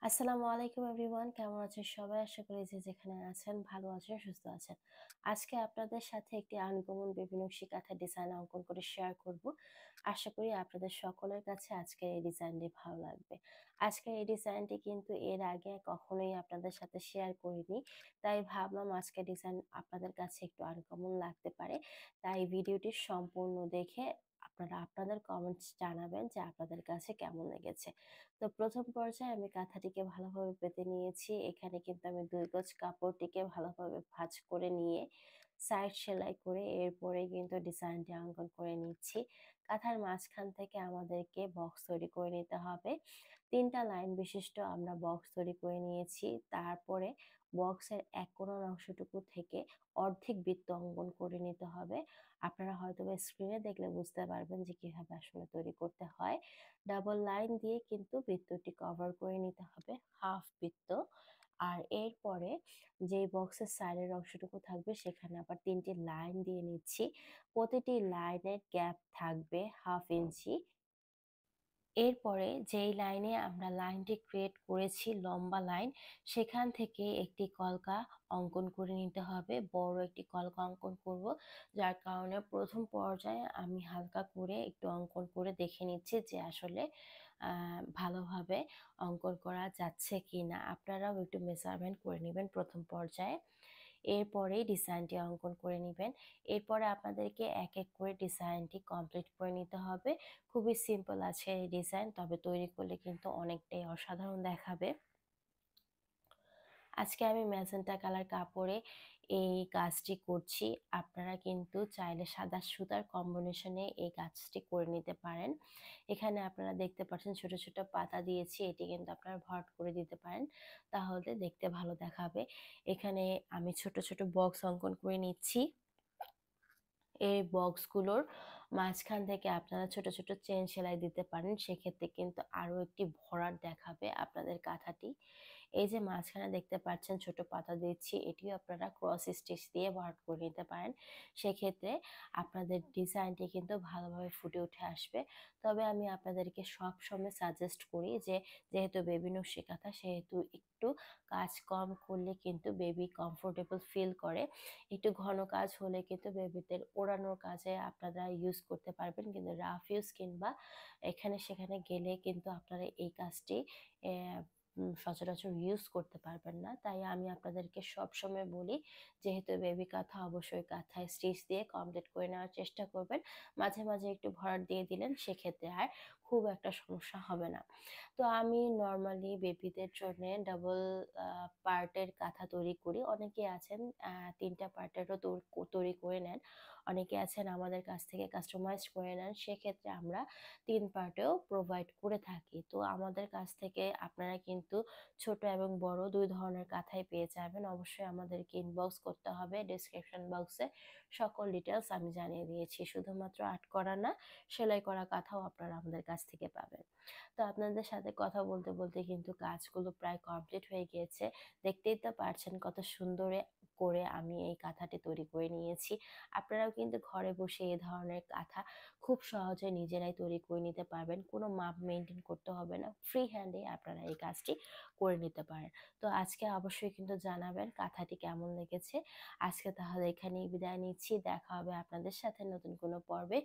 আসসালামু আলাইকুম এভরিওয়ান, কেমন আছেন সবাই? আশা করি যে যেখানে আছেন ভালো আছেন, সুস্থ আছেন। আজকে আপনাদের সাথে একটি আনকমন বেবি নকশি কাঁথা ডিজাইন অঙ্কন করে শেয়ার করব। আশা করি আপনাদের সকলের কাছে আজকের এই ডিজাইনটি ভালো লাগবে। আজকের এই ডিজাইনটি কিন্তু এর আগে কখনোই আপনাদের সাথে শেয়ার করিনি, তাই ভাবলাম আজকের ডিজাইন আপনাদের কাছে একটু আনকমন লাগতে পারে। তাই ভিডিওটি সম্পূর্ণ দেখে আপনারা আপনাদের কমেন্টস জানাবেন যে আপনাদের কাছে কেমন লেগেছে। তো প্রথম পর্যায়ে আমি কাঁথাটিকে ভালোভাবে পেতে নিয়েছি। এখানে কিন্তু আমি ২ গজ কাপড়টিকে ভালোভাবে ভাঁজ করে নিয়ে সাইড সেলাই করে এরপরে কিন্তু ডিজাইনটি অঙ্কন করে নিচ্ছি। কাঁথার মাঝখান থেকে আমাদেরকে বক্স তৈরি করে নিতে হবে। ৩ টা লাইন বিশিষ্ট আমরা বক্স তৈরি করে নিয়েছি। তারপরে বক্সের এক কোণার অংশটুকু থেকে অর্ধেক বৃত্ত অঙ্কন করে নিতে হবে। আপনারা হয়তোবা স্ক্রিনে দেখলে বুঝতে পারবেন যে কিভাবে আসলে তৈরি করতে হয়। ডাবল লাইন দিয়ে কিন্তু বৃত্তটি কভার করে নিতে হবে, হাফ বৃত্ত। আর এরপরে যেই বক্সের সাইডের অংশটুকু থাকবে সেখানে আবার ৩টি লাইন দিয়ে নিচ্ছি। প্রতিটি লাইনের গ্যাপ থাকবে হাফ ইঞ্চি। এরপরে যেই লাইনে আমরা লাইনটি ক্রিয়েট করেছি লম্বা লাইন, সেখান থেকে একটি কলকা অঙ্কন করে নিতে হবে। বড় একটি কলকা অঙ্কন করব, যার কারণে প্রথম পর্যায়ে আমি হালকা করে একটু অঙ্কন করে দেখে নিচ্ছি যে আসলে ভালোভাবে অঙ্কন করা যাচ্ছে কিনা। আপনারাও একটু মেজারমেন্ট করে নেবেন প্রথম পর্যায়ে। এরপরেই ডিজাইনটি অঙ্কন করে নিবেন। এরপরে আপনাদেরকে এক এক করে ডিজাইনটি কমপ্লিট করে নিতে হবে। খুবই সিম্পল আছে এই ডিজাইন, তবে তৈরি করলে কিন্তু অনেকটাই অসাধারণ দেখাবে। আজকে আমি ম্যাজেন্টা কালার কাপড়ে এই কাজটি করছি। আপনারা কিন্তু চাইলে সাদা সুতার কম্বিনেশনে এই কাজটি করে নিতে পারেন। এখানে আপনারা দেখতে পাচ্ছেন ছোট ছোট পাতা দিয়েছি, এটি কিন্তু আপনারা ভরাট করে দিতে পারেন, তাহলে দেখতে ভালো দেখাবে। এখানে আমি ছোট ছোট বক্স অঙ্কন করে নিচ্ছি। এই বক্সগুলোর মাঝখান থেকে আপনারা ছোট ছোট চেন সেলাই দিতে পারেন, সেক্ষেত্রে কিন্তু আরো একটি ভরাট দেখাবে আপনাদের কাঁথাটি। এই যে মাঝখানে দেখতে পাচ্ছেন ছোট পাতা দিচ্ছি, এটিও আপনারা ক্রস স্টিচ দিয়ে ভরাট করে নিতে পারেন। সেক্ষেত্রে আপনাদের ডিজাইনটি কিন্তু ভালোভাবে ফুটে উঠে আসবে। তবে আমি আপনাদেরকে সবসময় সাজেস্ট করি যে যেহেতু বেবি নকশি কাঁথা, সেহেতু একটু কাজ কম করলে কিন্তু বেবি কমফোর্টেবল ফিল করে। একটু ঘন কাজ হলে কিন্তু বেবিদের ওড়ানোর কাজে আপনারা ইউজ করতে পারবেন, কিন্তু রাফ ইউজ কিংবা এখানে সেখানে গেলে কিন্তু আপনারা এই কাজটি সচরাচর ইউজ করতে পারবেন না। তাই আমি আপনাদেরকে সবসময় বলি, যেহেতু বেবি কাঁথা অবশ্যই কাঁথায় স্টিচ দিয়ে কমপ্লিট করে নেওয়ার চেষ্টা করবেন। মাঝে মাঝে একটু ভরাট দিয়ে দিলেন, সেক্ষেত্রে আর খুব একটা সমস্যা হবে না। তো আমি নর্মালি বেবিদের জন্য ডাবল পার্টের কাঁথা তৈরি করি। অনেকে আছেন ৩টা পার্টেরও তৈরি করে নেন। অনেকে আছেন আমাদের কাছ থেকে কাস্টমাইজ করে নেন। সেক্ষেত্রে আমরা ৩ পার্টেও প্রোভাইড করে থাকি। তো আমাদের কাছ থেকে আপনারা কিন্তু ছোট এবং বড় ২ ধরনের কাঁথাই পেয়ে যাবেন। অবশ্যই আমাদেরকে ইনবক্স করতে হবে। ডেসক্রিপশন বক্সে সকল ডিটেইলস আমি জানিয়ে দিয়েছি। শুধুমাত্র আর্ট করা না, সেলাই করা কাঁথাও আপনারা আমাদের কাছ থেকে পাবেন। তো আপনাদের সাথে কথা বলতে বলতে কিন্তু কাজগুলো প্রায় কমপ্লিট হয়ে গিয়েছে। দেখতেই তো পারছেন কত সুন্দর করে আমি এই কাঁথাটি তৈরি করে নিয়েছি। আপনারাও কিন্তু ঘরে বসে এই ধরনের কাঁথা খুব সহজে নিজেরাই তৈরি করে নিতে পারবেন। কোনো মাপ মেইনটেইন করতে হবে না। ফ্রি হ্যান্ডে আপনারা এই কাজটি করে নিতে পারেন। তো আজকে অবশ্যই কিন্তু জানাবেন কাঁথাটি কেমন লেগেছে। আজকে তাহলে এখানেই বিদায় নিচ্ছি। দেখা হবে আপনাদের সাথে নতুন কোনো পর্বে।